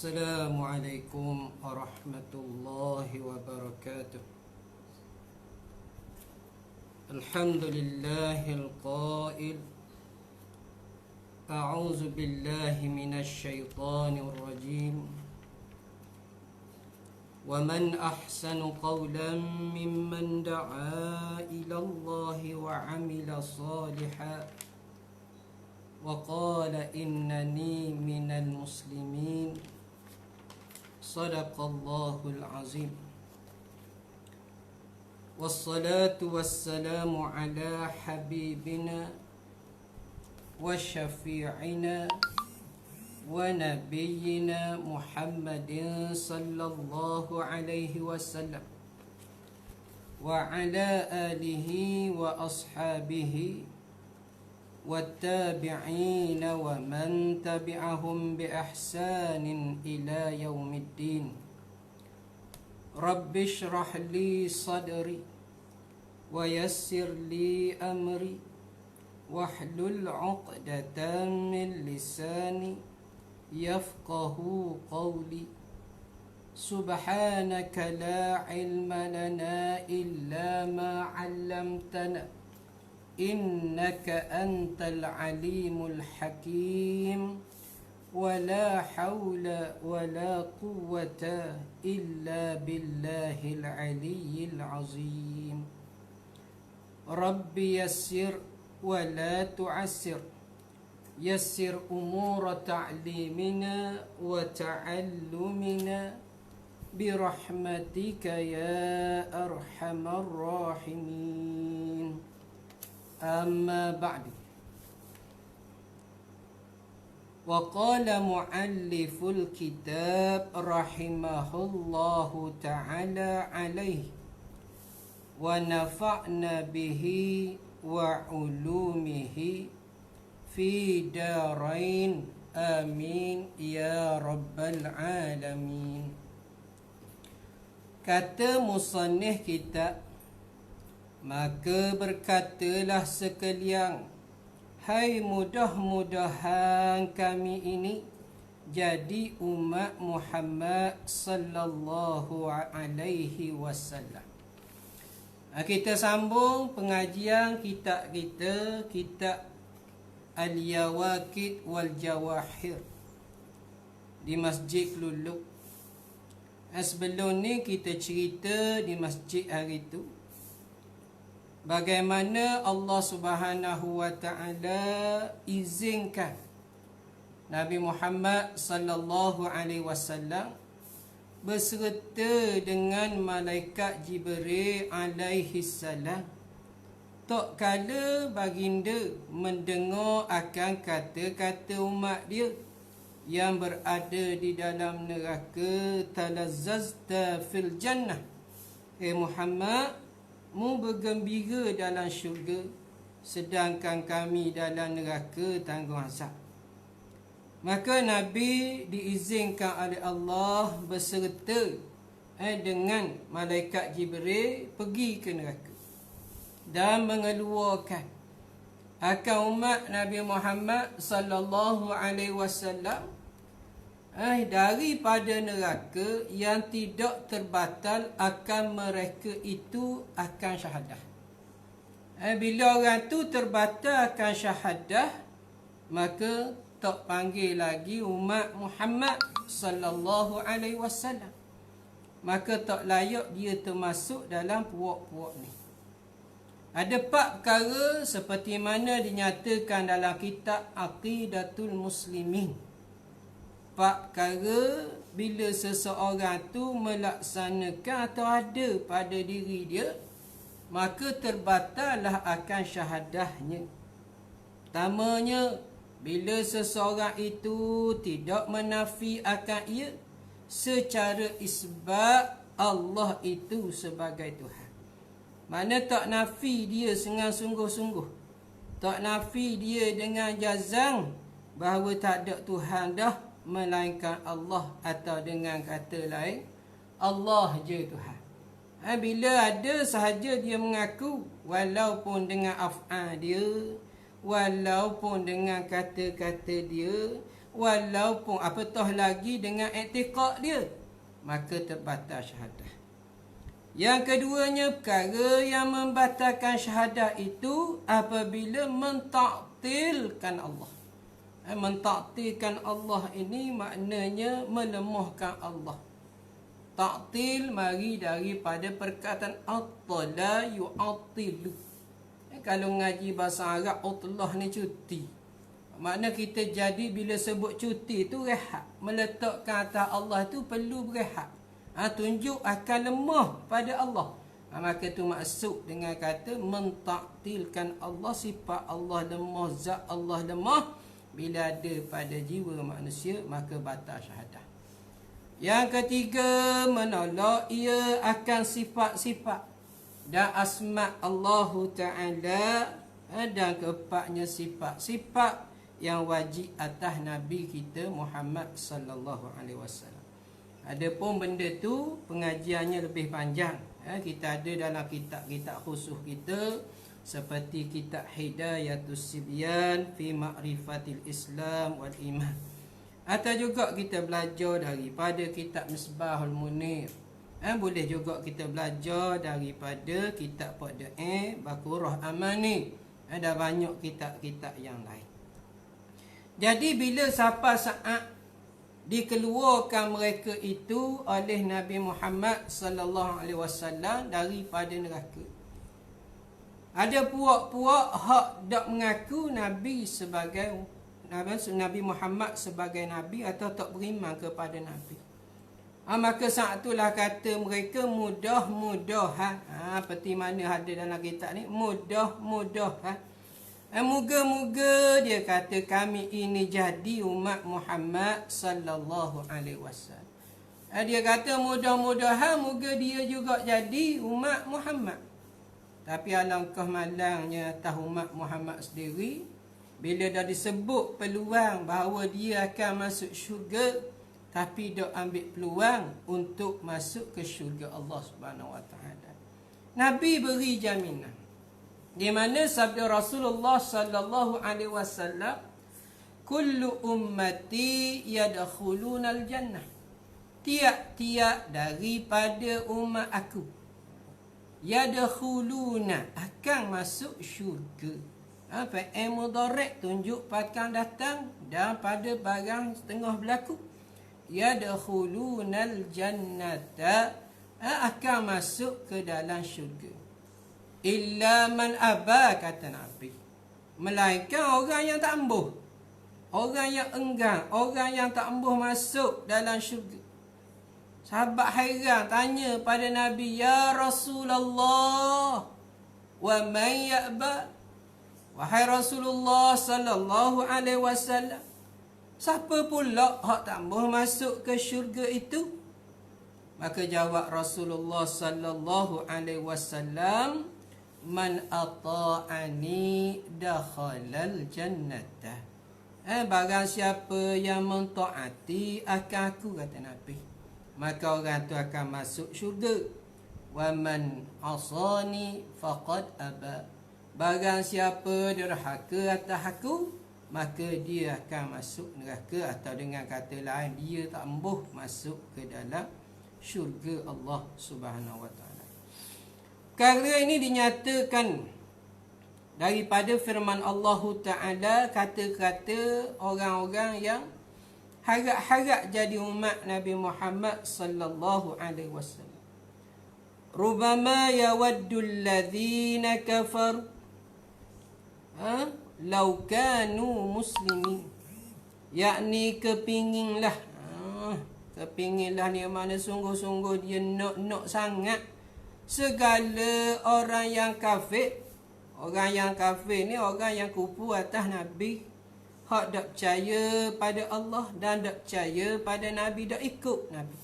السلام عليكم ورحمة الله وبركاته. الحمد لله القائل: أعوذ بالله من الشيطان الرجيم. ومن أحسن قولا ممن دعا إلى الله وعمل صالحا وقال إنني من المسلمين. صدق الله العظيم. والصلاة والسلام على حبيبنا وشفيعنا ونبينا محمد صلى الله عليه وسلم وعلى آله وأصحابه والتابعين ومن تبعهم بإحسان إلى يوم الدين. رب اشرح لي صدري ويسر لي أمري واحلل عقدة من لساني يفقه قولي. سبحانك لا علم لنا إلا ما علمتنا إنك أنت العليم الحكيم. ولا حول ولا قوة إلا بالله العلي العظيم. رب يسر ولا تعسر. يسر أمور تعليمنا وتعلمنا برحمتك يا أرحم الراحمين. أما بعد. وقال مؤلف الكتاب رحمه الله تعالى عليه ونفعنا به وعلومه في دارين آمين يا رب العالمين. Kata musannif kita, maka berkatalah sekalian, hai mudah-mudahan kami ini jadi umat Muhammad sallallahu alaihi wasallam. Kita sambung pengajian kitab kita, kitab Al-Yawaqit wal Jawahir di Masjid Luluk. Sebelum ni kita cerita di masjid hari tu bagaimana Allah Subhanahu wa taala izinkan Nabi Muhammad sallallahu alaihi wasallam berserta dengan malaikat Jibril alaihi salam tak kala baginda mendengar akan kata-kata umat dia yang berada di dalam neraka. Talazzazta fil jannah, Muhammad, mu bergembira dalam syurga, sedangkan kami dalam neraka tanggung azab. Maka Nabi diizinkan oleh Allah berserta dengan malaikat Jibril pergi ke neraka dan mengeluarkan akan umat Nabi Muhammad sallallahu alaihi wasallam daripada neraka yang tidak terbatal akan mereka itu akan syahadah. Bila orang tu terbatal akan syahadah, maka tak panggil lagi umat Muhammad sallallahu alaihi wasallam. Maka tak layak dia termasuk dalam puak-puak ni. Ada 4 perkara seperti mana dinyatakan dalam kitab Aqidatul Muslimin. 4 perkara bila seseorang tu melaksanakan atau ada pada diri dia, maka terbatallah akan syahadahnya. Pertamanya, bila seseorang itu tidak menafi akan ia secara isbat Allah itu sebagai Tuhan. Mana tak nafi dia dengan sungguh-sungguh, tak nafi dia dengan jazam bahawa tak ada Tuhan dah melainkan Allah, atau dengan kata lain, Allah je Tuhan. Bila ada sahaja dia mengaku, walaupun dengan af'al dia, walaupun dengan kata-kata dia, walaupun apatah lagi dengan i'tiqad dia, maka terbatal syahadah. Yang keduanya, perkara yang membatalkan syahadah itu apabila mentaktilkan Allah. Mentaktilkan Allah ini maknanya melemahkan Allah. Taktil mari daripada perkataan attala yu'attilu. Kalau ngaji bahasa Arab, utlah ni cuti. Makna kita jadi bila sebut cuti tu rehat. Meletakkan atas Allah tu perlu berehat. Tunjuk akan lemah pada Allah. Maka tu maksud dengan kata mentaktilkan Allah, sifat Allah lemah, zat Allah lemah. Bila ada pada jiwa manusia, maka batal syahadah. Yang ketiga, menolak ia akan sifat-sifat dan asma' Allah Ta'ala. Dan keempatnya, sifat-sifat yang wajib atas Nabi kita Muhammad sallallahu alaihi wasallam. Adapun benda tu pengajiannya lebih panjang. Kita ada dalam kitab-kitab khusus kita, seperti kitab Hidayatus Sibyan fi Ma'rifatil Islam wal Iman. Atau juga kita belajar daripada kitab Misbahul Munir. Boleh juga kita belajar daripada kitab Qadda'i Bakurah Amani. Ada banyak kitab-kitab yang lain. Jadi bila sampai saat dikeluarkan mereka itu oleh Nabi Muhammad sallallahu alaihi wasallam daripada neraka, ada puak-puak hak tak mengaku Nabi sebagai Nabi Muhammad sebagai Nabi atau tak beriman kepada Nabi. Maka saat itulah kata mereka mudah-mudahan. Seperti mana ada dalam kitab ni, mudah-mudahan. Moga-moga dia kata kami ini jadi umat Muhammad sallallahu alaihi wasallam. Dia kata mudah-mudahan moga dia juga jadi umat Muhammad. Tapi alangkah malangnya atas umat Muhammad sendiri, bila dah disebut peluang bahawa dia akan masuk syurga, tapi dak ambil peluang untuk masuk ke syurga Allah Subhanahu Wa Taala. Nabi beri jaminan. Di mana sabda Rasulullah sallallahu alaihi wasallam, kullu ummati yadkhulunal jannah. Tiap-tiap daripada umat aku yadkhuluna akan masuk syurga. Fa'il mudhari' tunjuk akan datang dan pada barang setengah berlaku. Yadkhulunal jannata akan masuk ke dalam syurga. Illa man aba, kata Nabi, melainkan orang yang tak embuh, orang yang enggan, orang yang tak embuh masuk dalam syurga. Sahabat hairan tanya pada Nabi, ya Rasulullah, wa man ya'ba? Wahai Rasulullah sallallahu alaihi wasallam, siapa pula hak tak embuh masuk ke syurga itu? Maka jawab Rasulullah sallallahu alaihi wasallam, man ata'ani dakhalal jannata. Barang siapa yang mentaati akan aku, kata Nabi, maka orang tu akan masuk syurga. Wa man asani faqad aba. Barang siapa derhaka atas aku, maka dia akan masuk neraka. Atau dengan kata lain, dia tak embuh masuk ke dalam syurga Allah Subhanahu Wa Taala. Perkara ini dinyatakan daripada firman Allah Ta'ala, kata-kata orang-orang yang harap-harap jadi umat Nabi Muhammad sallallahu alaihi wasallam. Rubama yawaddu alladhina kafaru law kanu muslimin. Yakni kepinginlah ni mana sungguh-sungguh dia nak sangat segala orang yang kafir. Orang yang kafir ni orang yang kupu atas Nabi, hak tak percaya pada Allah dan tak percaya pada Nabi, tak ikut Nabi,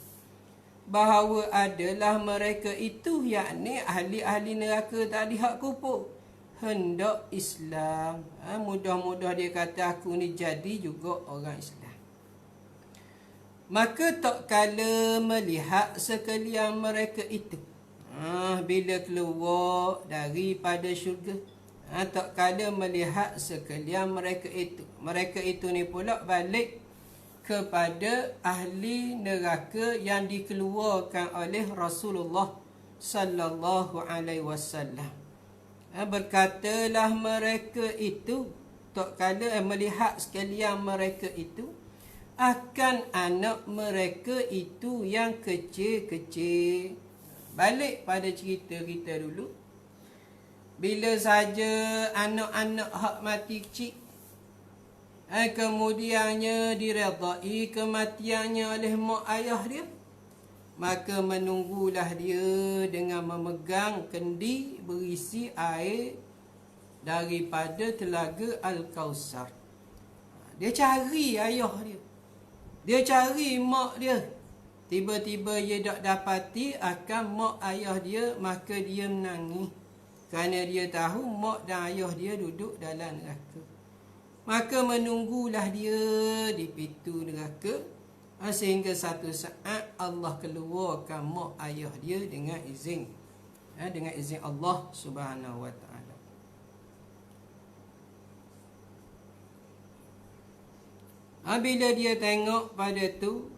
bahawa adalah mereka itu, yakni ahli-ahli neraka tadi, hak kupu hendak Islam. Mudah-mudah dia kata aku ni jadi juga orang Islam. Maka tak kala melihat sekalian mereka itu, bila keluar daripada syurga, tak kala melihat sekalian mereka itu. Mereka itu ni pula balik kepada ahli neraka yang dikeluarkan oleh Rasulullah sallallahu alaihi wasallam. Berkatalah mereka itu, tak kala melihat sekalian mereka itu akan anak mereka itu yang kecil-kecil. Balik pada cerita kita dulu. Bila saja anak-anak hak mati kecil, kemudiannya diredai kematiannya oleh mak ayah dia, maka menunggulah dia dengan memegang kendi berisi air daripada telaga Al-Kausar. Dia cari ayah dia, dia cari mak dia. Tiba-tiba dia tak dapati akan mak ayah dia, maka dia menangis kerana dia tahu mak dan ayah dia duduk dalam neraka. Maka menunggulah dia di pintu neraka, sehingga satu saat Allah keluarkan mak ayah dia dengan izin, dengan izin Allah Subhanahu wa taala. Bila dia tengok pada tu,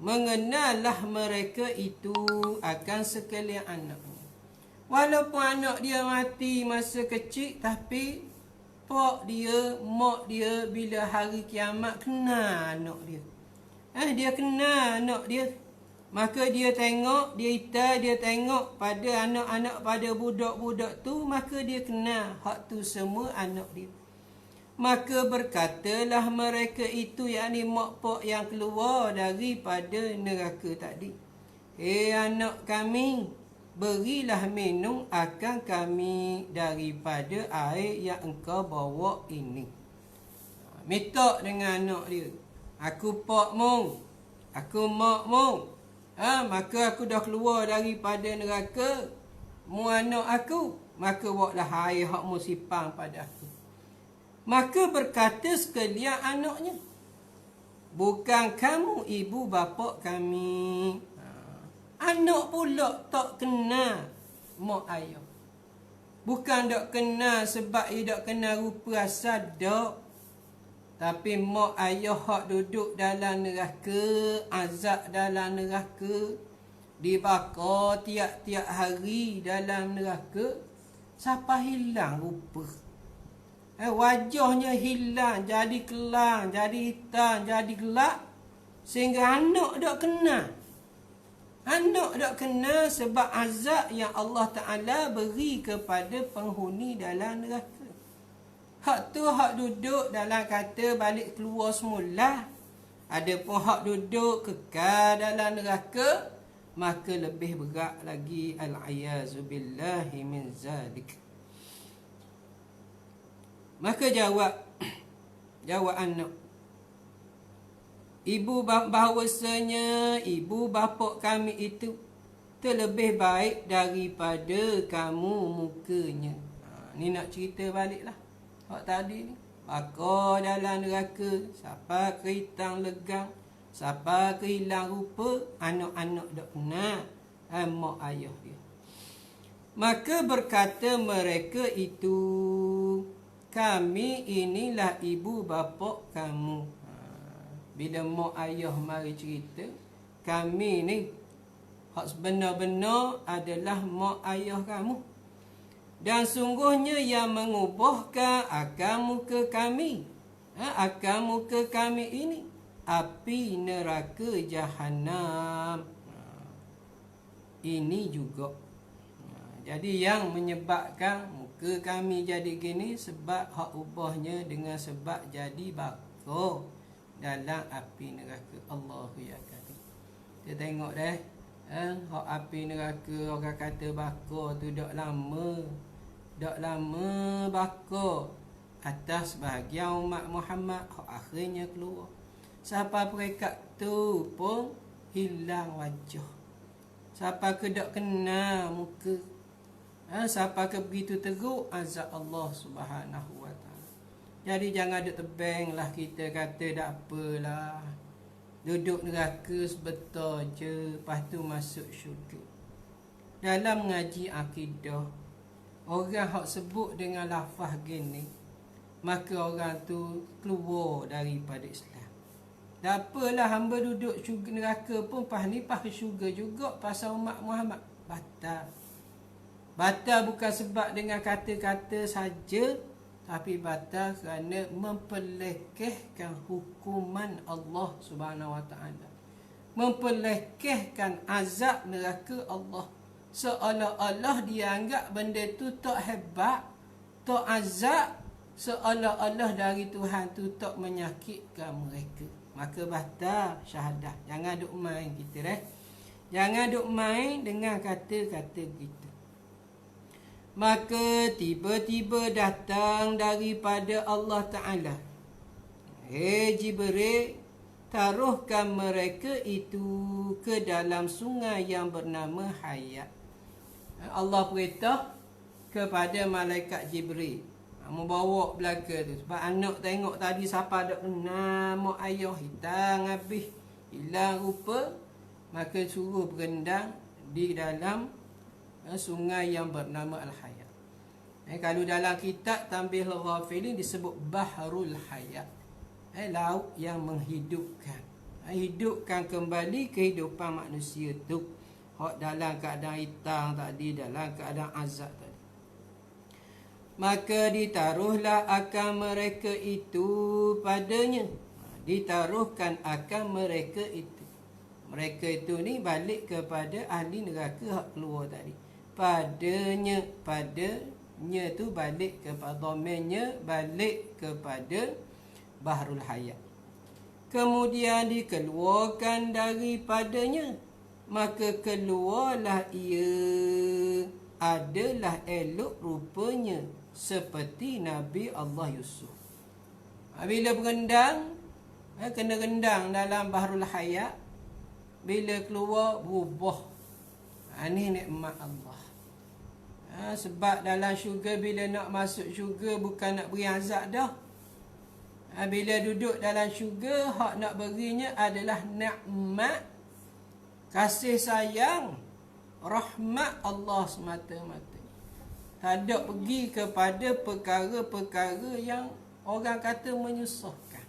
mengenallah mereka itu akan sekalian anaknya. Walaupun anak dia mati masa kecil, tapi pak dia, mak dia bila hari kiamat kenal anak dia. Dia kenal anak dia. Maka dia tengok, dia tengok pada anak-anak, pada budak-budak tu, maka dia kenal hak tu semua anak dia. Maka berkatalah mereka itu, yakni mak pak yang keluar daripada neraka tadi, anak kami, berilah minum akan kami daripada air yang engkau bawa ini. Minta dengan anak dia, aku pak mu, aku mak mu, maka aku dah keluar daripada neraka, mu anak aku, maka bawalah air hak mu sipang pada aku. Maka berkata sekalian anaknya, bukan kamu ibu bapa kami. Anak pula tak kenal mak ayah. Bukan tak kenal sebab ia tak kenal rupa asal, tak. Tapi mak ayah hak duduk dalam neraka, azab dalam neraka, dibakar tiap-tiap hari dalam neraka, sampai hilang rupa. Wajahnya hilang, jadi kelang, jadi hitam, jadi gelap, sehingga anak tak kenal. Anak tak kenal sebab azab yang Allah Ta'ala beri kepada penghuni dalam neraka. Hak tu hak duduk dalam kata balik keluar semula. Adapun hak duduk kekal dalam neraka, maka lebih berat lagi. Al-ayazu billahi min zalik. Maka jawab anak, ibu bahawasanya ibu bapa kami itu terlebih baik daripada kamu mukanya. Ni nak cerita baliklah hak tadi ni. Bakar dalam neraka, siapa kehilang legang, siapa kehilang rupa, anak-anak dak kenal mak ayah dia. Maka berkata mereka itu, kami inilah ibu bapa kamu. Bila mak ayah mari cerita, kami ni hak sebenar-benar adalah mak ayah kamu. Dan sungguhnya yang mengubahkan akan muka kami, akan muka kami ini, api neraka Jahannam. Ini juga. Jadi yang menyebabkan muka kami jadi gini, sebab hak ubahnya dengan sebab jadi bakar dalam api neraka. Allahu yakbar. Kita tengok dah, hak api neraka orang kata bakar tu dak lama bakar atas bahagian umat Muhammad, hak akhirnya keluar. Siapa perekat tu pun hilang wajah. Siapa ke dak kenal muka, siapa ke begitu teruk azab Allah Subhanahu wa taala. Jadi jangan duk tebanglah kita kata tak apalah, duduk neraka sebentar je, lepas tu masuk syurga. Dalam mengaji akidah, orang hak sebut dengan lafaz gini, maka orang tu keluar daripada Islam. Tak apalah hamba duduk syurga neraka pun pas ni pas ke syurga juga pasal umat Muhammad. Batal. Batal bukan sebab dengan kata-kata saja, tapi batal kerana memperlekehkan hukuman Allah Subhanahu Wa Taala. Memperlekehkan azab neraka Allah. Seolah-olah dianggap benda tu tak hebat, tak azab, seolah-olah dari Tuhan tu tak menyakitkan mereka. Maka batal syahadah. Jangan duk main kita Jangan duk main dengan kata-kata kita. Maka tiba-tiba datang daripada Allah Ta'ala. Hei Jibril, taruhkan mereka itu ke dalam sungai yang bernama Hayat. Allah perintah kepada malaikat Jibril membawa belaka tu. Sebab anak tengok tadi siapa ada nama ayah hitam habis, hilang rupa, maka suruh berendang di dalam sungai yang bernama Al-Hayat. Kalau dalam kitab Tanbih Al-Ghafilin disebut Bahrul Hayat. Laut yang menghidupkan. Hidupkan kembali kehidupan manusia tu. Hak dalam keadaan hitam tadi, dalam keadaan azab tadi. Maka ditaruhlah akan mereka itu padanya. Ditaruhnya akan mereka itu. Mereka itu ni balik kepada ahli neraka hak keluar tadi. Padanya tu balik kepada domainnya, balik kepada Bahrul Hayat. Kemudian dikeluarkan daripadanya, maka keluarlah ia adalah elok rupanya seperti Nabi Allah Yusuf. Bila berendang, kena rendang dalam Bahrul Hayat, bila keluar berubah. Ini nikmat Allah. Sebab dalam syurga bila nak masuk syurga bukan nak beri azab dah. Bila duduk dalam syurga, hak nak berinya adalah nikmat, kasih sayang, rahmat Allah semata-mata. Tak ada pergi kepada perkara-perkara yang orang kata menyusahkan.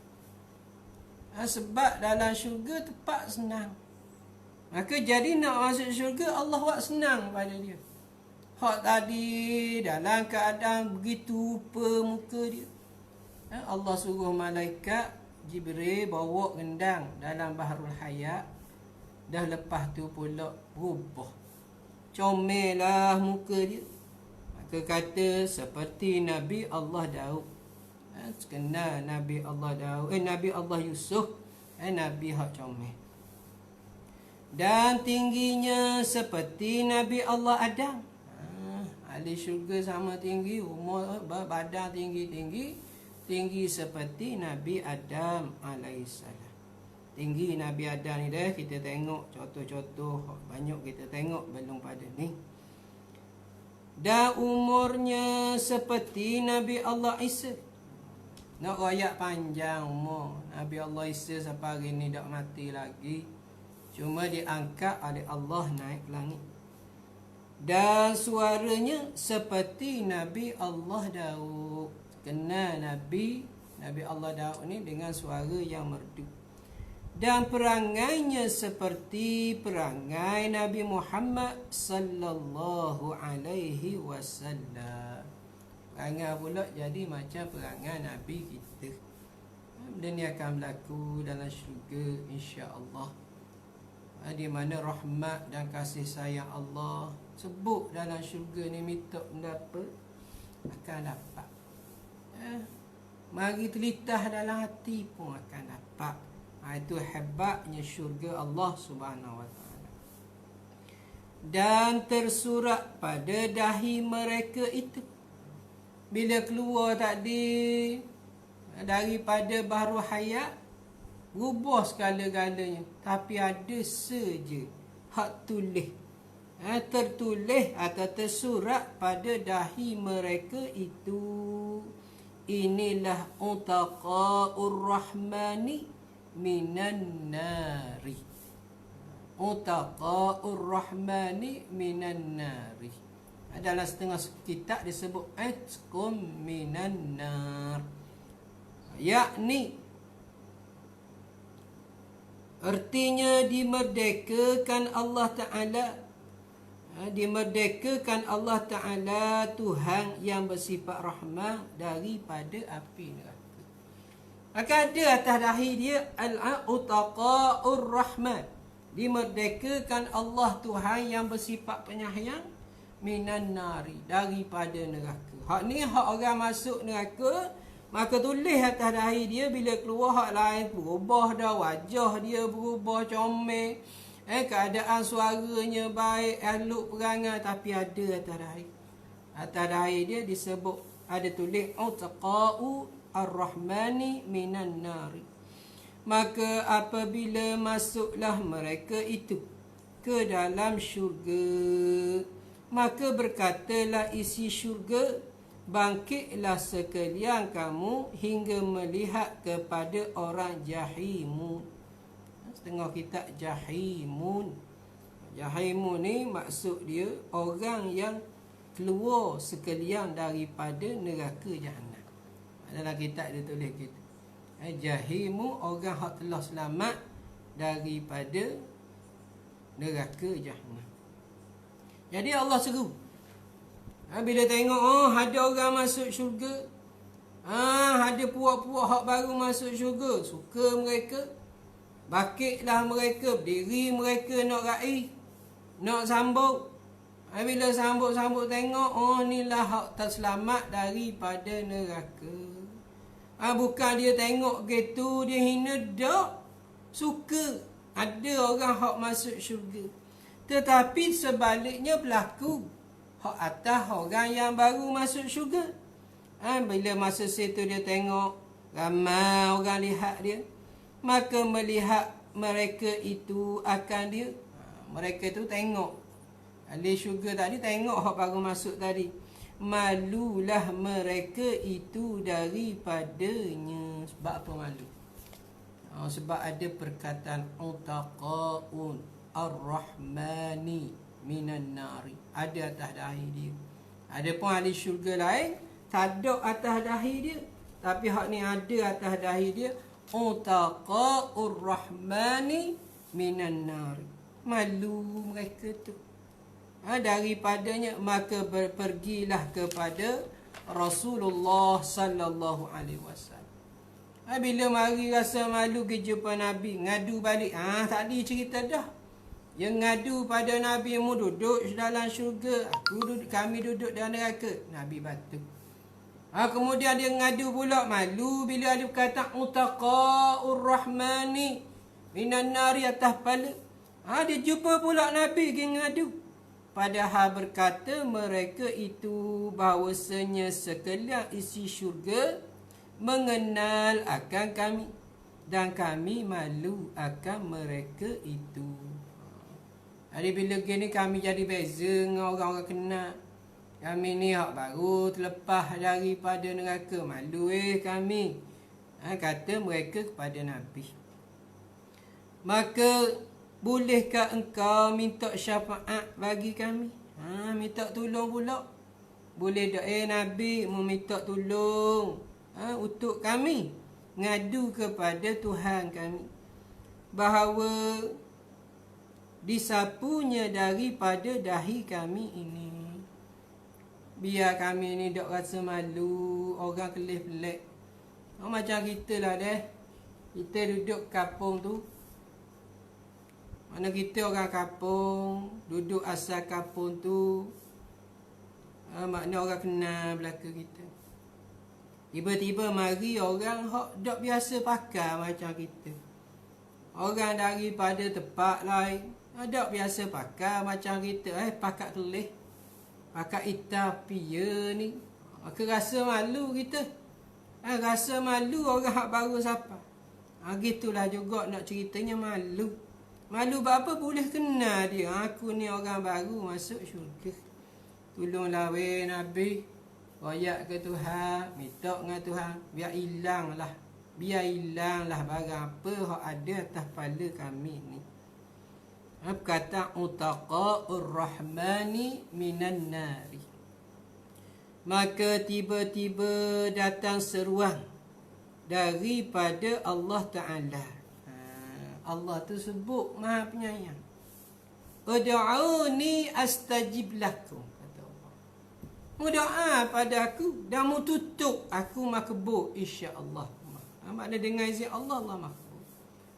Sebab dalam syurga tempat senang. Maka jadi nak masuk syurga, Allah buat senang pada dia. Hak tadi dalam keadaan begitu rupa muka dia, Allah suruh malaikat Jibril bawa rendang dalam Bahrul Hayat. Dah lepas tu pula berubah, comellah muka dia. Maka kata seperti Nabi Allah Daud. Kenal Nabi Allah Daud, Nabi Allah Yusuf, Nabi hak comel. Dan tingginya seperti Nabi Allah Adam. Ahli syurga sama tinggi, umur badan tinggi-tinggi, tinggi seperti Nabi Adam alaihissalam. Tinggi Nabi Adam ni dah kita tengok contoh-contoh banyak, kita tengok belum pada ni. Dan umurnya seperti Nabi Allah Isa. Nak royak panjang umur Nabi Allah Isa sampai hari ni tak mati lagi, cuma diangkat oleh Allah naik ke langit. Dan suaranya seperti Nabi Allah Daud. Kenal Nabi Allah Daud ni dengan suara yang merdu. Dan perangainya seperti perangai Nabi Muhammad sallallahu alaihi wasallam. Perangai pula jadi macam perangai Nabi kita. Dan ini akan berlaku dalam syurga insya-Allah. Di mana rahmat dan kasih sayang Allah sebut dalam syurga ni, minta mendapat akan dapat. Mari telitah dalam hati pun akan dapat. Itu hebatnya syurga Allah Subhanahu Wa Taala. Dan tersurat pada dahi mereka itu, bila keluar tadi daripada Bahrul Hayat, berubah segala-galanya. Tapi ada saja hak tulis, tertulis atau tersurat pada dahi mereka itu, inilah utaqaur rahmani minan nari. Utaqaur rahmani minan nari. Dalam setengah kitab disebut atqum minan nar, yakni Artinya dimerdekakan Allah Ta'ala. Dimerdekakan Allah Ta'ala, Tuhan yang bersifat rahmah, daripada api neraka. Maka ada atas dahi dia al-utaqa'ur rahman. Dimerdekakan Allah Tuhan yang bersifat penyayang, minan nari, daripada neraka. Hak ni hak orang masuk neraka, maka tulis atas dahi dia, bila keluar hak lain berubah dah, wajah dia berubah comel, keadaan suaranya baik, elok perangai, tapi ada atas dahi. Atas dahi dia disebut, ada tulis utaqa'u ar-rahmani minan nari. Maka apabila masuklah mereka itu ke dalam syurga, maka berkatalah isi syurga, bangkitlah sekalian kamu hingga melihat kepada orang jahimun. Setengah kitab jahimun. Jahimun ni maksud dia orang yang keluar sekalian daripada neraka jahanam. Dalam kitab dia tulis gitu. Jahimu, orang hak telah selamat daripada neraka jahanam. Jadi Allah seru. Bila tengok ada orang masuk syurga, ada puak-puak hak baru masuk syurga, suka mereka, bakitlah mereka, berdiri mereka nak raih, nak sambut. Bila sambut-sambut tengok, inilah hak terselamat daripada neraka. Bukan dia tengok gitu, dia hina, tak. Suka ada orang hak masuk syurga. Tetapi sebaliknya berlaku, hak atas orang yang baru masuk syurga. Bila masa situ dia tengok ramai orang lihat dia, maka melihat mereka itu akan dia, mereka tu tengok ahli syurga tadi, tengok hak baru masuk tadi, malulah mereka itu daripadanya. Sebab apa malu? Sebab ada perkataan utaqa'un ar-rahmani minan nari, ada atas dahi dia. Ada pun ahli syurga lain tak ada atas dahi dia, tapi hak ni ada atas dahi dia, utaqa'ur rahmani minan nari. Malu mereka tu daripadanya. Maka berpergilah kepada Rasulullah sallallahu alaihi wasallam. Bila mari rasa malu ke jumpa Nabi, ngadu balik. Tadi cerita dah. Yang ngadu pada Nabi, mu duduk dalam syurga, kami duduk dalam neraka. Nabi batu. Kemudian dia ngadu pula, malu bila dia kata utaqa'ur rahmani minan nari atas kepala. Dia jumpa pula Nabi pergi ngadu. Padahal berkata mereka itu bahawasanya sekalian isi syurga mengenal akan kami, dan kami malu akan mereka itu. Jadi bila gini kami jadi beza dengan orang-orang kenal. Kami ni hak baru terlepas daripada neraka, malu kami. Kata mereka kepada Nabi. Maka bolehkah engkau minta syafaat bagi kami? Minta tolong pula. Boleh tak Nabi meminta tolong untuk kami, ngadu kepada Tuhan kami, bahawa disapunya daripada dahi kami ini. Biar kami ni tak rasa malu orang kelih pelik. Macam kita lah deh. Kita duduk kampung tu, mana kita orang kampung, duduk asal kampung tu, makna orang kenal belakang kita. Tiba-tiba mari orang hok tak biasa pakai macam kita. Orang daripada tempat lain tak biasa pakai macam kita. Pakai kelih, pakai itapia ni. Maka rasa malu kita. Rasa malu orang hak baru siapa. Gitulah juga nak ceritanya malu. Malu apa? Boleh kenal dia. Aku ni orang baru masuk syurga. Tolonglah Nabi. Royak ke Tuhan, minta dengan Tuhan, biar hilanglah barang apa yang ada atas kepala kami ni. Kata utaqa'ur rahmani minan nari. Maka tiba-tiba datang seruan daripada Allah Ta'ala. Allah tu sebut Maha Penyayang. Ud'uni astajib lakum, kata Allah. Doa pada aku dan mu tutup aku makbul insya-Allah. Makna dengan izin Allah, Allah makbul.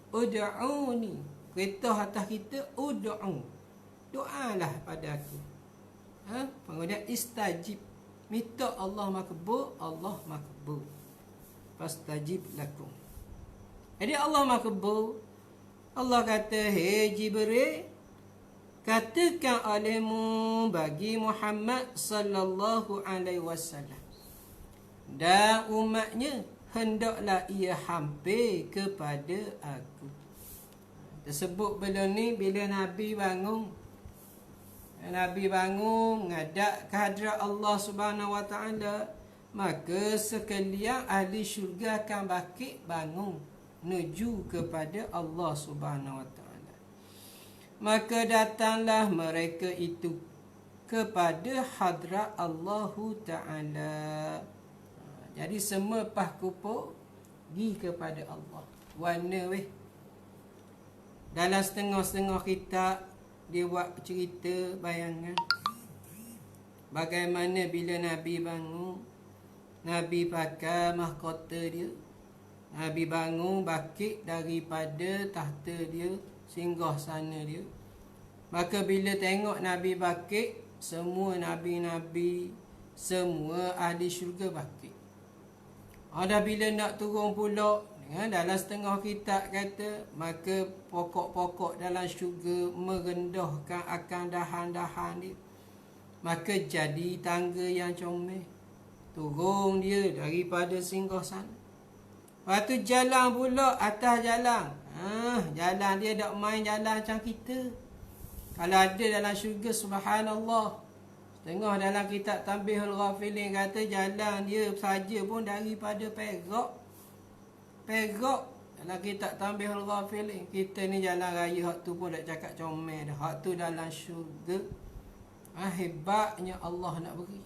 Ud'uni, kereta atas kita ud'u. Doalah pada aku. Pengudian istajib, minta Allah makbul, Allah makbul. Fastajib lakum. Jadi Allah makbul. Allah kata, "Hei Jibril, katakan olehmu bagi Muhammad sallallahu alaihi wasallam dan umatnya, hendaklah ia hampir kepada aku." Tersebut belum ni bila Nabi bangun. Nabi bangun menghadap kehadrat Allah Subhanahu Wa Taala, maka sekalian ahli syurga akan bangkit bangun menuju kepada Allah Subhanahu Wa Taala. Maka datanglah mereka itu kepada hadrat Allah Taala. Jadi semua pah kupu pergi kepada Allah. Warna weh. Dalam setengah-setengah kitab dia buat cerita bayangan bagaimana bila Nabi bangun, Nabi pakai mahkota dia, Nabi bangun bangkit daripada tahta dia, singgah sana dia. Maka bila tengok Nabi bangkit, semua Nabi-Nabi, semua ahli syurga bangkit. Ada bila nak turun pula, dalam setengah kitab kata, maka pokok-pokok dalam syurga merendahkan akan dahan-dahan dia. Maka jadi tangga yang comel. Turun dia daripada singgah sana. Lepas tu jalan pula atas jalan. Jalan dia tak main jalan macam kita. Kalau ada dalam syurga, subhanallah. Setengah dalam kitab Tanbihul Ghafilin kata jalan dia saja pun daripada perak. Perak dalam kitab Tanbihul Ghafilin. Kita ni jalan raya hak tu pun dah cakap comel dah. Hak tu dalam syurga. Hebatnya Allah nak beri.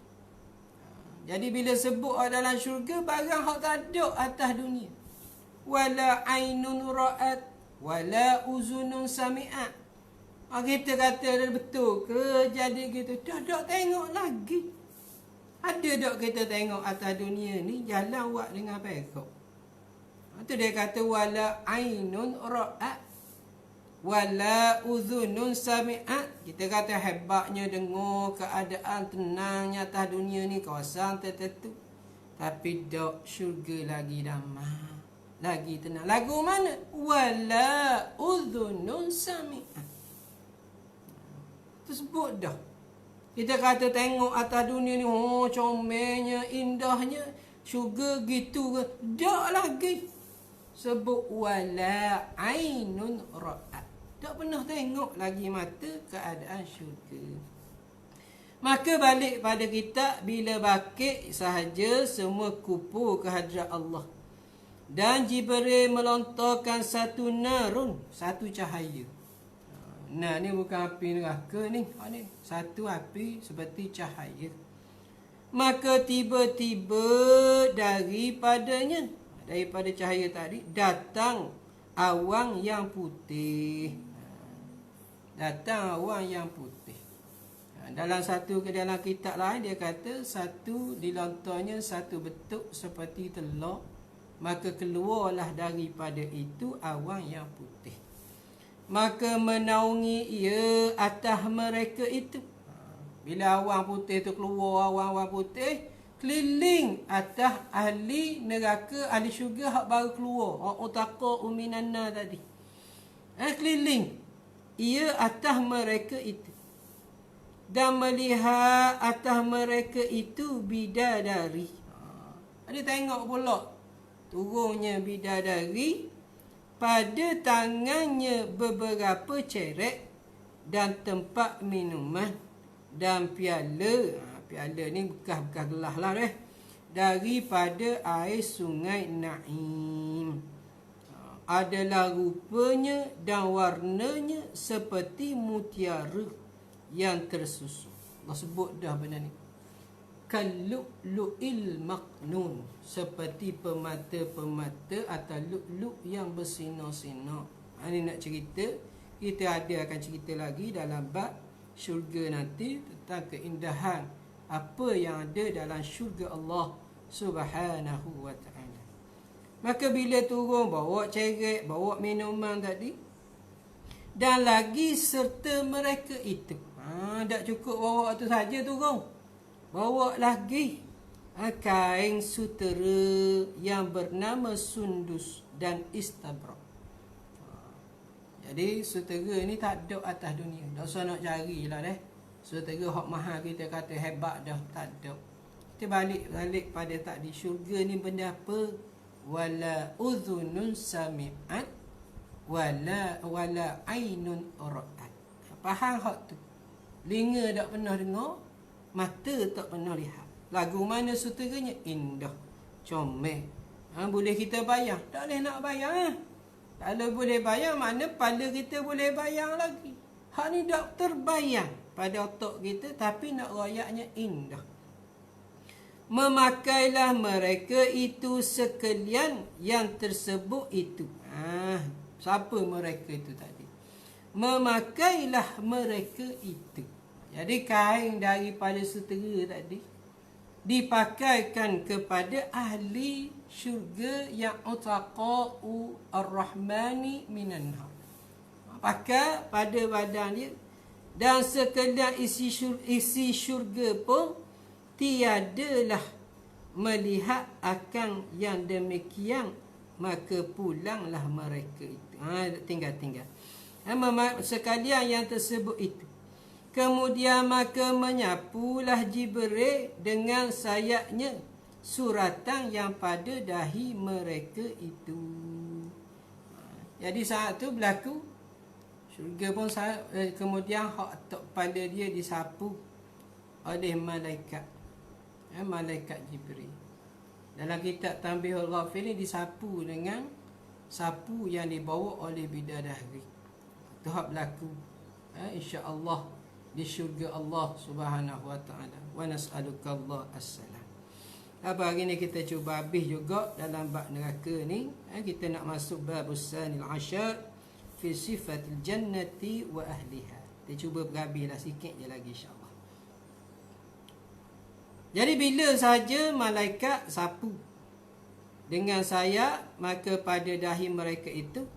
Jadi bila sebut dalam syurga, barang hak tak ada atas dunia. Wala ainun ra'at wala uzunun sami'at. Kita kata betul ke jadi gitu? Tak tengok lagi. Ada tak kita tengok atas dunia ni jalan buat dengan perak? Itu dia kata wala ainun ra'at wala uzunun sami'at. Kita kata hebatnya dengar keadaan tenangnya atas dunia ni, kawasan tertentu. Tapi dok syurga lagi damai, lagi tenang. Lagu mana? Wala uzunun sami'at. Tersebut dah. Kita kata tengok atas dunia ni, comelnya, indahnya. Syurga gitu ke? Tak lagi. Sebut wala ainun ra'at. Tak pernah tengok lagi mata keadaan syurga. Maka balik pada kita, bila bangkit sahaja semua kupu ke hadrat Allah. Dan Jibril melontarkan satu narun, satu cahaya. Nah, ni bukan api neraka ni. Satu api seperti cahaya. Maka tiba-tiba daripada cahaya tadi datang awan yang putih. Datang awan yang putih. Dalam kitab lain dia kata satu dilontarnya satu bentuk seperti telur, maka keluarlah daripada itu awan yang putih. Maka menaungi ia atas mereka itu. Bila awan putih tu keluar, awan putih keliling atas ahli neraka, ahli syurga hak baru keluar, utaqa uminanna tadi. Keliling ia atas mereka itu. Dan melihat atas mereka itu bidadari. Dia tengok pula turunnya bidadari, pada tangannya beberapa cerek dan tempat minuman dan piala. Piala ni bekas-bekas gelas lah daripada air sungai Naim. Adalah rupanya dan warnanya seperti mutiara yang tersusun. Allah sebut dah benda ni. Kallu'lu'il maknun, seperti permata-permata atau lu'lu' yang bersinar-sinar. Ini nak cerita. Kita akan cerita lagi dalam bab syurga nanti tentang keindahan apa yang ada dalam syurga Allah Subhanahu wa ta'ala. Maka bila turun bawa ceret, bawa minuman tadi, dan lagi serta mereka itu. Tak cukup bawa tu saja turun. Bawa lagi kain sutera yang bernama sundus dan istabrak. Jadi sutera ni tak ada atas dunia. Tak usah nak carilah deh. Sutera hak mahal kita kata hebat dah, tak ada. Kita balik pada tadi, syurga ni benda apa? Wala udhunun sami'at wala ainun ra'at. Faham hak tu? Telinga tak pernah dengar, mata tak pernah lihat. Lagu mana suteranya? Indah, comel. Boleh kita bayang? Tak boleh nak bayang. Kalau boleh bayang, mana pada kita boleh bayang lagi. Hak ni tak terbayang pada otak kita, tapi nak rayaknya indah. Memakailah mereka itu sekalian yang tersebut itu. Siapa mereka itu tadi? Memakailah mereka itu. Jadi kain daripada sutera tadi dipakaikan kepada ahli syurga yang utaqa'u ar-rahmani minan nar. Pakai pada badan dia, dan sekalian isi syurga pun tiadalah melihat akan yang demikian, maka pulanglah mereka itu. Tinggal. Sekalian yang tersebut itu. Kemudian maka menyapulah Jibril dengan sayapnya suratan yang pada dahi mereka itu. Jadi saat tu berlaku syurga pun kemudian hak atas kepala dia disapu oleh malaikat. Malaikat Jibril. Dalam kitab Tanbihul Ghafil ni disapu dengan sapu yang dibawa oleh bidadari. Itu hak berlaku insya-Allah di syurga Allah Subhanahu wa ta'ala. Wa nas'aluka Allah as-salam. Apa hari ni kita cuba habis juga dalam bab neraka ni. Kita nak masuk bab usanil ashar fi sifatil jannati wa ahliha. Kita cuba berhabislah sikit je lagi insya-Allah. Jadi bila saja malaikat sapu dengan sayap, maka pada dahi mereka itu,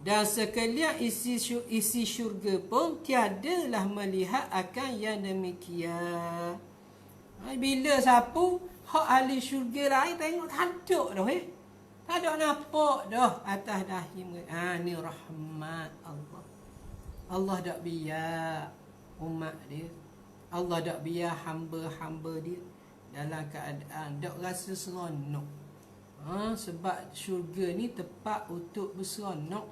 dan sekalian isi syurga pun tiadalah melihat akan yang demikian. Bila sapu, hak ahli syurga lain tengok tak ada dah. Tak ada nampak dah atas dahi mereka. Ni rahmat Allah. Allah tak biar umat dia, Allah tak biar hamba-hamba dia dalam keadaan tak rasa seronok. Sebab syurga ni tempat untuk berseronok,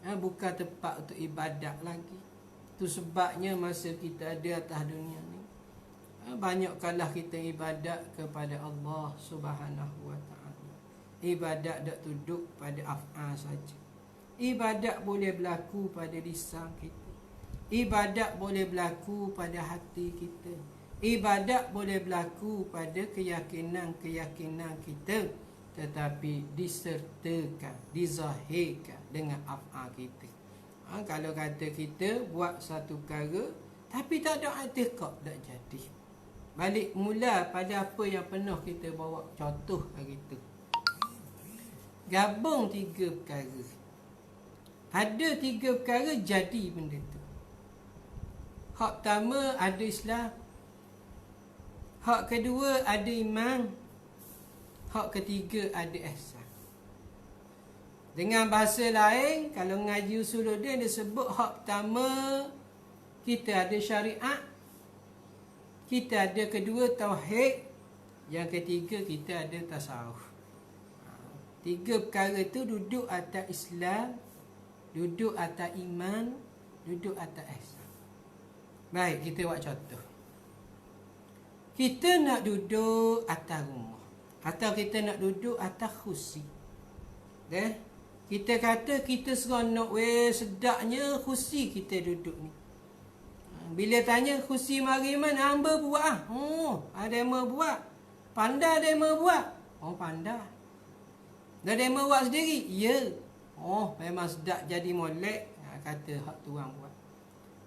bukan tempat untuk ibadat lagi. Itu sebabnya masa kita ada atas dunia ni, banyakkanlah kita ibadat kepada Allah Subhanahu wa ta'ala. Ibadat tak duduk pada af'al saja. Ibadat boleh berlaku pada lisan kita. Ibadat boleh berlaku pada hati kita. Ibadat boleh berlaku pada keyakinan-keyakinan kita, tetapi disertakan, dizahirkan dengan af'al kita. Kalau kata kita buat satu perkara tapi tak ada i'tiqad, tak jadi. Balik mula pada apa yang pernah kita bawa contoh hari tu. Gabung 3 perkara. Ada 3 perkara jadi benda tu. Hak pertama ada Islam. Hak kedua ada iman. Hak ketiga ada ihsan. Dengan bahasa lain, kalau ngaji usuluddin dia sebut hak pertama kita ada syariat, kita ada kedua tauhid, yang ketiga kita ada tasawuf. 3 perkara tu duduk atas Islam, duduk atas iman, duduk atas ihsan. Baik, kita buat contoh. Kita nak duduk atas rumah, atau kita nak duduk atas kursi. Kita kata kita seronok, sedapnya kursi kita duduk ni. Bila tanya kursi mari mana, hamba buat. Ada yang mau buat. Pandai ada yang mau buat. Pandai. Ada yang mau buat sendiri. Ya. Oh, memang sedap jadi molek. Kata hak tuan buat.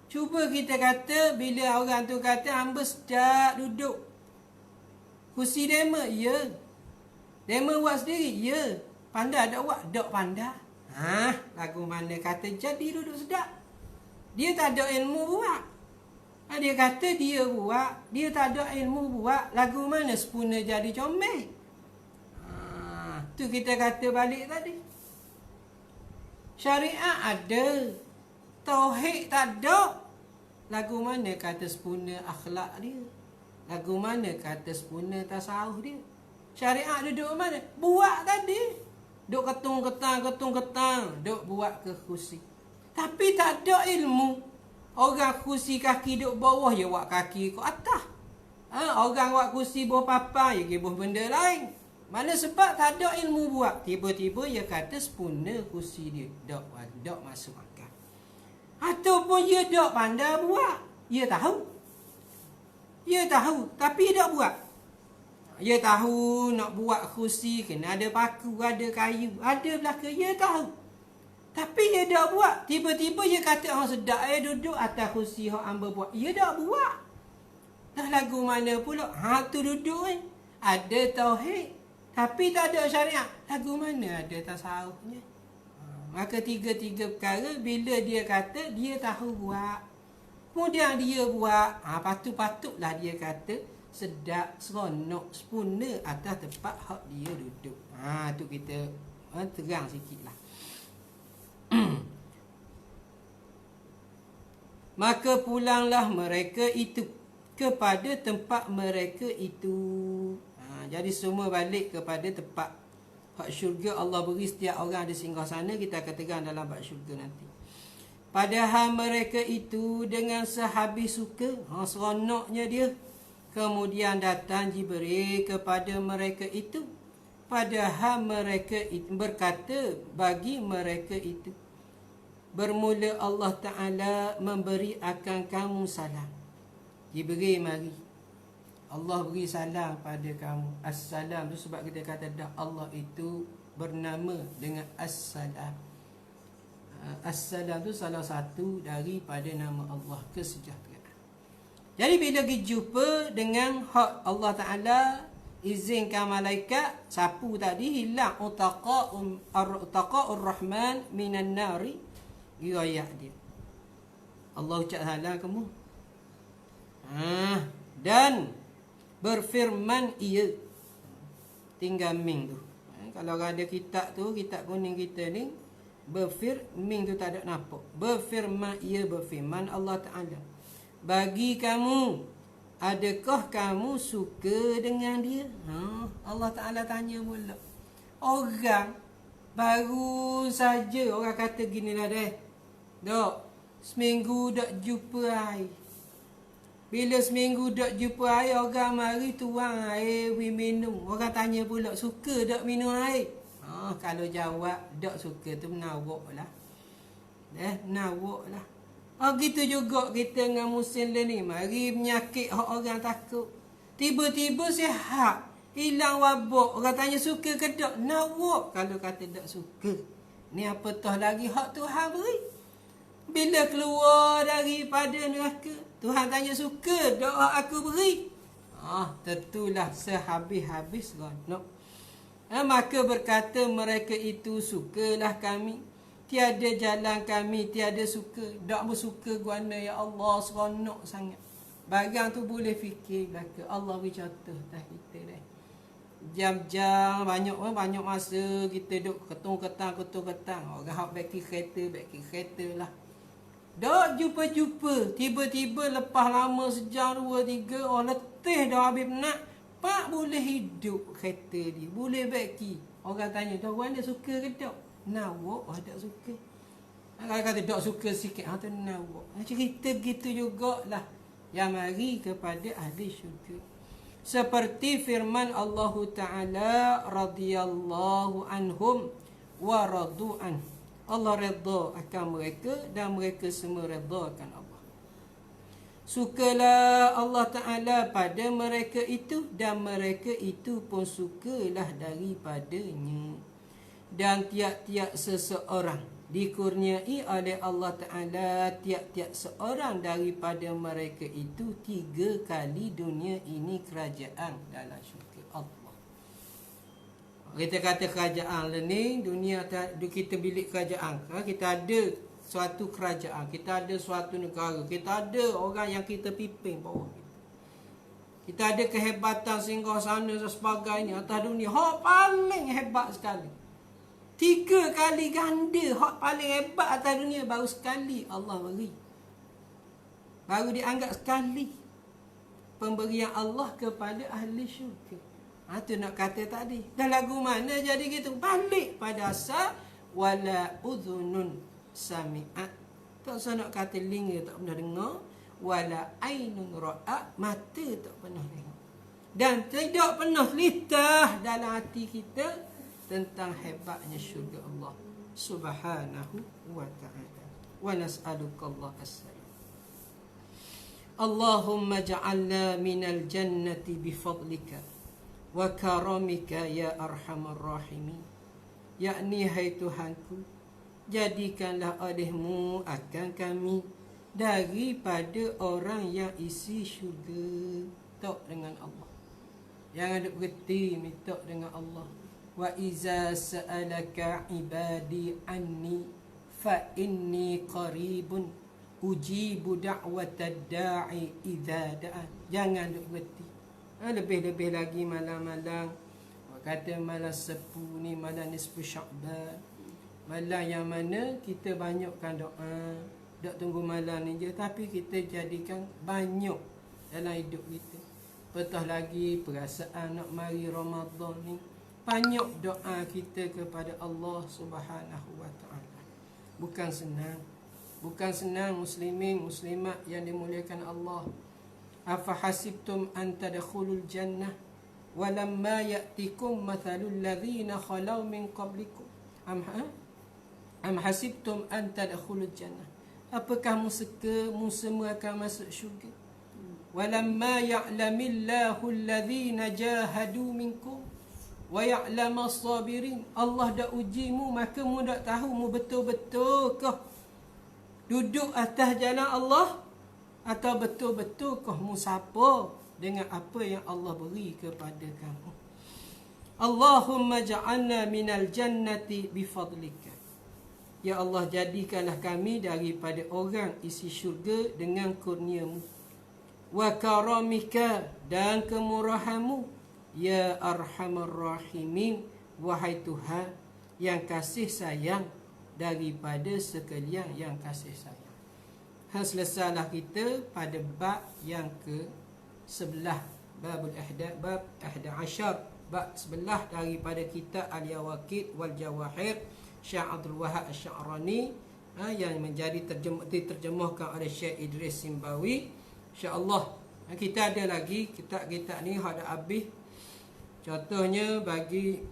Cuba kita kata, bila orang tu kata, hamba sedap duduk kursi demo, ya. Demo buat sendiri, ya. Pandai tak buat? Tak pandai. Lagu mana kata jadi duduk sedap? Dia tak ada ilmu buat. Dia kata dia buat, dia tak ada ilmu buat. Lagu mana sempurna jadi comel? Tu kita kata balik tadi. Syariat ada, tauhid tak ada. Lagu mana kata sempurna akhlak dia? Lagu mana kata sempurna tasawuf dia? Syariat duduk mana? Buat tadi. Duk ketung-ketang, duk buat ke kursi. Tapi tak ada ilmu. Orang kursi kaki duk bawah, je buat kaki ke atas. Orang buat kursi bawah papan, je buat benda lain. Mana sebab tak ada ilmu buat. Tiba-tiba dia kata sempurna kursi dia. Tak masuk akal. Ataupun dia tak pandai buat. Dia tahu, tapi dia tak buat. Dia tahu nak buat kursi kena ada paku, ada kayu, ada belaka. Dia tahu. Tapi dia tak buat. Tiba-tiba dia kata, sedap duduk atas kursi yang hamba buat. Dia tak buat. Dah lagu mana pula? Tu duduk kan. Ada tauhid. Tapi tak ada syariat. Lagu mana ada tasawufnya? Maka tiga-tiga perkara, bila dia kata, dia tahu buat. Kemudian dia buat. Patut-patutlah dia kata, sedap, seronok, sempurna atas tempat hak dia duduk. Tu kita terang sikit lah. Maka pulanglah mereka itu kepada tempat mereka itu. Jadi semua balik kepada tempat hak syurga. Allah beri setiap orang ada singgah sana. Kita akan terang dalam bab syurga nanti. Padahal mereka itu dengan sehabis suka, seronoknya dia. Kemudian datang Jibril kepada mereka itu. Padahal mereka itu berkata bagi mereka itu, bermula Allah Ta'ala memberi akan kamu salam. Jibril mari. Allah beri salam pada kamu. Assalam tu sebab kita kata dah Allah itu bernama dengan Assalam. Assalam tu salah satu daripada nama Allah, kesejahteraan. Jadi bila kita jumpa dengan hak Allah Ta'ala, izinkan malaikat sapu tadi hilang utaqa'ur rahman minan nari, riwayat dia. Allah ucap salam kamu. Dan berfirman ia. Tinggal ming tu. Kalau ada kitab tu, kitab kuning kita ni, ming tu tak ada nampak. Berfirman ia, berfirman Allah Ta'ala, bagi kamu, adakah kamu suka dengan dia? Allah Ta'ala tanya pula. Orang baru saja orang kata gini lah dah. Dok, seminggu dak jumpa air. Bila seminggu dak jumpa air, orang mari tuang air we minum. Orang tanya pula, suka dak minum air? Kalau jawab dak suka tu menawak lah. Menawak lah. Gitu juga kita dengan musim ni. Mari penyakit orang takut. Tiba-tiba sihat. Hilang wabak. Orang tanya suka ke tak? Nawak kalau kata tak suka. Ni apa toh lagi hak Tuhan beri. Bila keluar daripada neraka, Tuhan tanya suka tak hak aku beri? Tentulah sehabis-habis ronok. Maka berkata mereka itu, sukalah kami. Tiada jalan kami, tiada suka. Tak bersuka guana ya Allah, seronok sangat. Barang tu boleh fikir belaka. Allah beri contoh dah kita dah. Jam-jam banyak masa kita duk ketung-ketang. Orang hak baiki kereta lah. Dak jumpa-jumpa. Tiba-tiba lepas lama sejam, 2, 3, letih dah habis nak. Pak boleh hidup kereta dia. Boleh baiki. Orang tanya, tuan dia suka ke tak? Nawak tak suka. Kalau kata tak suka sikit, tu nawak. Cerita gitu jugalah. Yang mari kepada ahli syurga. Seperti firman Allah Ta'ala, radhiyallahu anhum wa radu'an. Allah redha akan mereka dan mereka semua redha akan Allah. Sukalah Allah Ta'ala pada mereka itu dan mereka itu pun sukalah daripadanya. dan tiap-tiap seseorang dikurniai oleh Allah Ta'ala tiap-tiap seorang daripada mereka itu 3 kali dunia ini kerajaan dalam syurga Allah. Kita kata kerajaan ni dunia, kita bilik kerajaan, kita ada suatu kerajaan, kita ada suatu negara, kita ada orang yang kita pimpin bawah kita ada kehebatan singgah sana dan sebagainya atas dunia. Hak paling hebat sekali 3 kali ganda hak paling hebat atas dunia baru sekali Allah beri. Baru dianggap sekali pemberian Allah kepada ahli syurga. Tu nak kata tadi. Dah lagu mana jadi gitu? Balik pada asal wala udhunun sami'at. Tak usah nak kata telinga tak pernah dengar. Wala ainun ra'at, mata tak pernah tengok. Dan tidak pernah litah dalam hati kita tentang hebatnya syurga Allah Subhanahu wa ta'ala. Wa nas'aluka Allah as-salam. Allahumma ja'alna minal jannati bifadlika wa karamika ya arhamar rahimin. Yakni hai Tuhanku, jadikanlah olehmu akan kami daripada orang yang isi syurga. Minta dengan Allah, jangan duk berhenti minta dengan Allah. Wa iza sa'alaka ibadi anni fa inni qaribun ujibu da'watad da'i idza da'a. Jangan duk berhenti. Lebih-lebih lagi malam-malam, kata malam 10 ni, malam nisfu Sya'ban, malam yang mana kita banyakkan doa. Tak tunggu malam ni je, tapi kita jadikan banyak dalam hidup kita. Petah lagi perasaan nak mari Ramadan ni, banyak doa kita kepada Allah Subhanahu wa ta'ala. Bukan senang. Bukan senang muslimin, muslimat yang dimuliakan Allah. Afa hasibtum an tadkhulul jannah walamma ya'tikum mathalul ladzina khalau min qablikum. Am hasibtum an tadkhulul jannah. Apakah kamu semua akan masuk syurga? Walamma ya'lamillahu alladhina jahadu minkum wa ya'lamas sabirin. Allah dah ujimu, maka mu dak tahu mu betul-betul kah duduk atas jalan Allah, atau betul-betul kah mu sapa dengan apa yang Allah beri kepada kamu. Allahumma ja'alna minal jannati bifadlika. Ya Allah, jadikanlah kami daripada orang isi syurga dengan kurniamu. Wa karamika, dan kemurahanmu. Ya arhamar rahimin, wahai Tuhan yang kasih sayang daripada sekalian yang kasih sayang. Selesailah kita pada bab yang ke-11, bab 11, bab 11 daripada kitab Al-Yawaqit wal Jawahir Syekh Abdul Wahab Asy-Sya'rani, yang menjadi diterjemahkan oleh Syekh Idris Simbawi. InsyaAllah kita ada lagi kitab-kitab ni hak dah habis. Contohnya bagi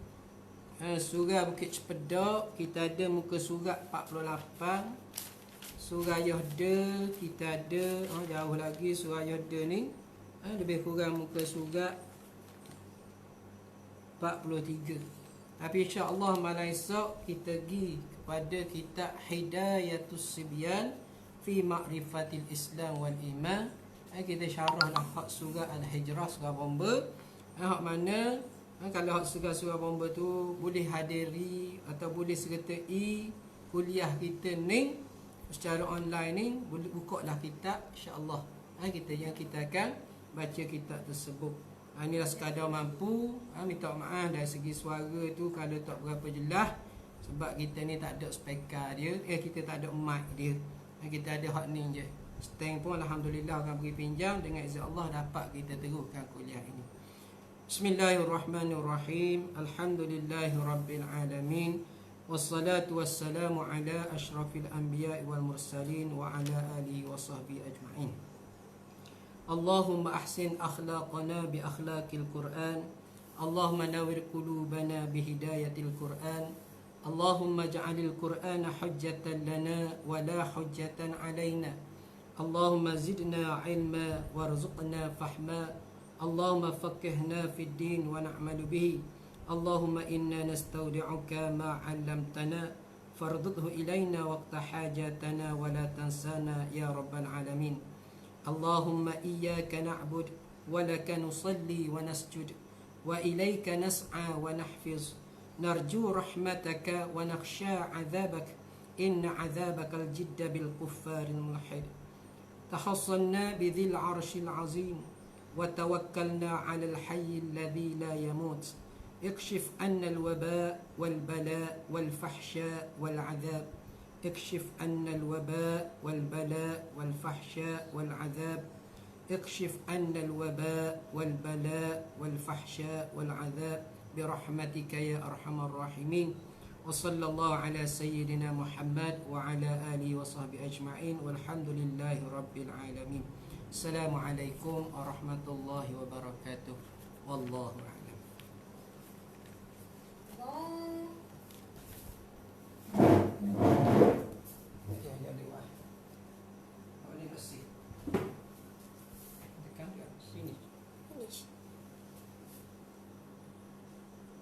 surah Bukit Cepedak, kita ada muka surat 48. Surah Yohda kita ada, jauh lagi surah Yohda ni, lebih kurang muka surat 43. Tapi insya-Allah malam esok kita pergi kepada kitab Hidayatus Sibyan fi Ma'rifatil Islam wal Iman. Kita syarah hak surah Al-Hijrah, surah bomba. Hak mana kalau hak surah bomba tu boleh hadiri atau boleh sertai kuliah kita ni secara online ni, boleh bukalah kitab insya-Allah. Kita akan baca kitab tersebut. Inilah sekadar mampu. Minta maaf dari segi suara tu kalau tak berapa jelas, sebab kita ni tak ada speaker dia, kita tak ada mic dia. Kita ada hak ni je. Stand pun alhamdulillah akan beri pinjam, dengan izin Allah dapat kita teruskan kuliah ini. Bismillahirrahmanirrahim. Alhamdulillahirabbil alamin. Wassalatu wassalamu ala asyrafil anbiya'i wal mursalin wa ala alihi wa sahbihi ajma'in. Allahumma ahsin akhlaqana bi akhlaqil Qur'an. Allahumma nawwir qulubana bi hidayatil Qur'an. Allahumma ja'alil Qur'ana hujjatan lana wa la hujjatan alaina. Allahumma zidna ilma warzuqna fahma. Allahumma faqihna fid din wa na'malu bihi. اللهم إنا نستودعك ما علمتنا فارضه إلينا وقت حاجاتنا ولا تنسانا يا رب العالمين. اللهم إياك نعبد ولك نصلي ونسجد وإليك نسعى ونحفظ نرجو رحمتك ونخشى عذابك إن عذابك الجد بالكفار الملحد. تحصنا بذي العرش العظيم وتوكلنا على الحي الذي لا يموت. اكشف عنا الوباء والبلاء والفحشاء والعذاب. اكشف عنا الوباء والبلاء والفحشاء والعذاب. اكشف عنا الوباء والبلاء والفحشاء والعذاب برحمتك يا أرحم الراحمين. وصلى الله على سيدنا محمد وعلى آله وصحبه أجمعين والحمد لله رب العالمين. السلام عليكم ورحمة الله وبركاته والله أعلم.